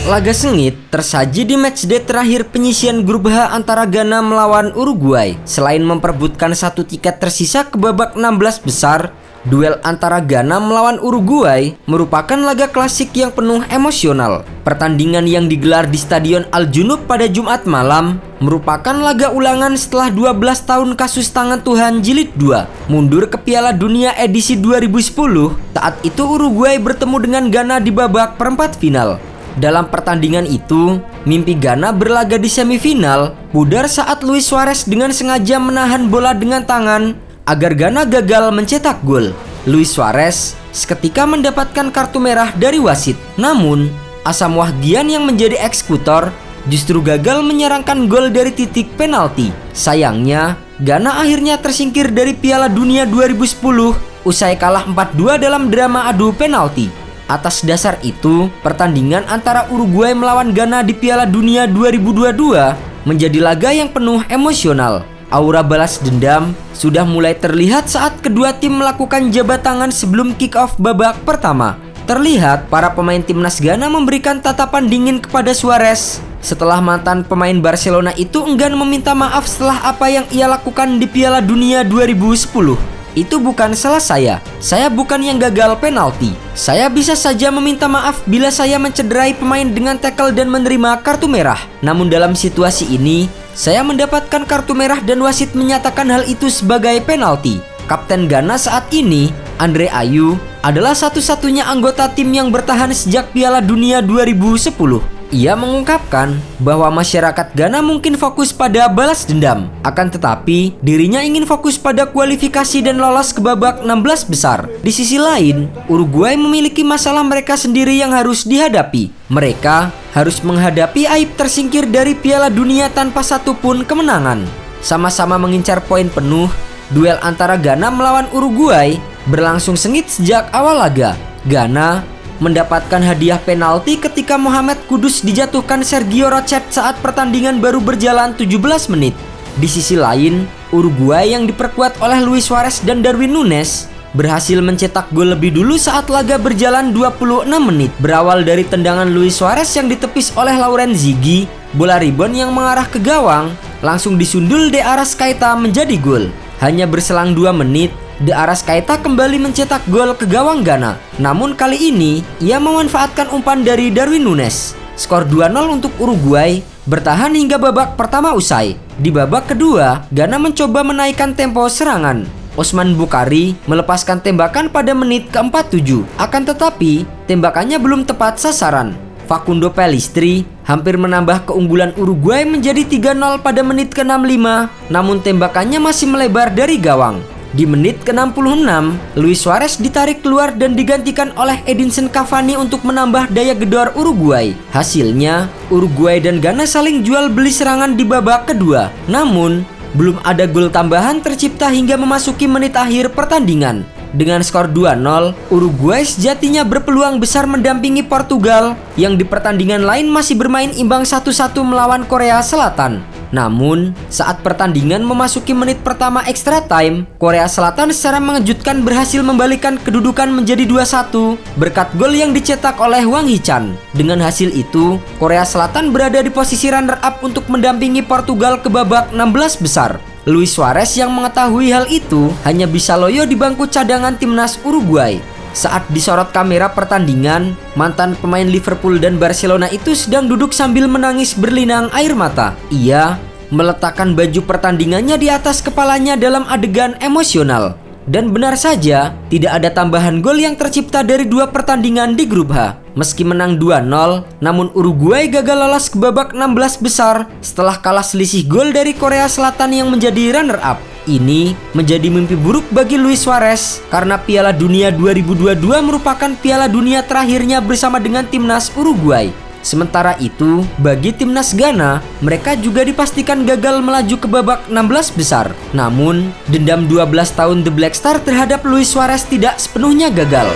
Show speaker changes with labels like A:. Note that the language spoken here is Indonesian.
A: Laga sengit tersaji di matchday terakhir penyisian grup H antara Ghana melawan Uruguay. Selain memperebutkan satu tiket tersisa ke babak 16 besar, duel antara Ghana melawan Uruguay merupakan laga klasik yang penuh emosional. Pertandingan yang digelar di Stadion Al Junub pada Jumat malam merupakan laga ulangan setelah 12 tahun kasus tangan Tuhan jilid 2 mundur ke Piala Dunia edisi 2010. Saat itu Uruguay bertemu dengan Ghana di babak perempat final. Dalam pertandingan itu, mimpi Ghana berlaga di semifinal pudar saat Luis Suarez dengan sengaja menahan bola dengan tangan agar Ghana gagal mencetak gol. Luis Suarez seketika mendapatkan kartu merah dari wasit. Namun, Asam Wahgian yang menjadi eksekutor justru gagal menyerangkan gol dari titik penalti. Sayangnya, Ghana akhirnya tersingkir dari Piala Dunia 2010 usai kalah 4-2 dalam drama adu penalti. Atas dasar itu, pertandingan antara Uruguay melawan Ghana di Piala Dunia 2022 menjadi laga yang penuh emosional. Aura balas dendam sudah mulai terlihat saat kedua tim melakukan jabat tangan sebelum kick-off babak pertama. Terlihat para pemain timnas Ghana memberikan tatapan dingin kepada Suarez setelah mantan pemain Barcelona itu enggan meminta maaf setelah apa yang ia lakukan di Piala Dunia 2010. Itu bukan salah saya bukan yang gagal penalti. Saya bisa saja meminta maaf bila saya mencederai pemain dengan tackle dan menerima kartu merah. Namun dalam situasi ini, saya mendapatkan kartu merah dan wasit menyatakan hal itu sebagai penalti. Kapten Ghana saat ini, Andre Ayew, adalah satu-satunya anggota tim yang bertahan sejak Piala Dunia 2010. Ia mengungkapkan bahwa masyarakat Ghana mungkin fokus pada balas dendam, akan tetapi dirinya ingin fokus pada kualifikasi dan lolos ke babak 16 besar. Di sisi lain, Uruguay memiliki masalah mereka sendiri yang harus dihadapi. Mereka harus menghadapi aib tersingkir dari Piala Dunia tanpa satupun kemenangan. Sama-sama mengincar poin penuh, duel antara Ghana melawan Uruguay berlangsung sengit sejak awal laga. Ghana mendapatkan hadiah penalti ketika Mohamed Kudus dijatuhkan Sergio Rochet saat pertandingan baru berjalan 17 menit. Di sisi lain, Uruguay yang diperkuat oleh Luis Suarez dan Darwin Núñez berhasil mencetak gol lebih dulu saat laga berjalan 26 menit. Berawal dari tendangan Luis Suarez yang ditepis oleh Laurent Ziggy, bola rebound yang mengarah ke gawang langsung disundul De Arrascaeta menjadi gol. Hanya berselang 2 menit, De Arrascaeta kembali mencetak gol ke gawang Ghana. Namun kali ini, ia memanfaatkan umpan dari Darwin Núñez. Skor 2-0 untuk Uruguay bertahan hingga babak pertama usai. Di babak kedua, Ghana mencoba menaikkan tempo serangan. Osman Bukhari melepaskan tembakan pada menit ke-47. Akan tetapi, tembakannya belum tepat sasaran. Facundo Pellistri hampir menambah keunggulan Uruguay menjadi 3-0 pada menit ke-65, namun tembakannya masih melebar dari gawang. Di menit ke-66, Luis Suarez ditarik keluar dan digantikan oleh Edinson Cavani untuk menambah daya gedor Uruguay. Hasilnya, Uruguay dan Ghana saling jual beli serangan di babak kedua. Namun, belum ada gol tambahan tercipta hingga memasuki menit akhir pertandingan. Dengan skor 2-0, Uruguay sejatinya berpeluang besar mendampingi Portugal yang di pertandingan lain masih bermain imbang 1-1 melawan Korea Selatan. Namun, saat pertandingan memasuki menit pertama extra time, Korea Selatan secara mengejutkan berhasil membalikkan kedudukan menjadi 2-1 berkat gol yang dicetak oleh Hwang Hee-chan. Dengan hasil itu, Korea Selatan berada di posisi runner-up untuk mendampingi Portugal ke babak 16 besar. Luis Suarez yang mengetahui hal itu hanya bisa loyo di bangku cadangan timnas Uruguay. Saat disorot kamera pertandingan, mantan pemain Liverpool dan Barcelona itu sedang duduk sambil menangis berlinang air mata. Ia meletakkan baju pertandingannya di atas kepalanya dalam adegan emosional. Dan benar saja, tidak ada tambahan gol yang tercipta dari 2 pertandingan di grup H. Meski menang 2-0, namun Uruguay gagal lolos ke babak 16 besar setelah kalah selisih gol dari Korea Selatan yang menjadi runner-up. Ini menjadi mimpi buruk bagi Luis Suarez karena Piala Dunia 2022 merupakan Piala Dunia terakhirnya bersama dengan timnas Uruguay. Sementara itu, bagi timnas Ghana, mereka juga dipastikan gagal melaju ke babak 16 besar. Namun, dendam 12 tahun The Black Star terhadap Luis Suarez tidak sepenuhnya gagal.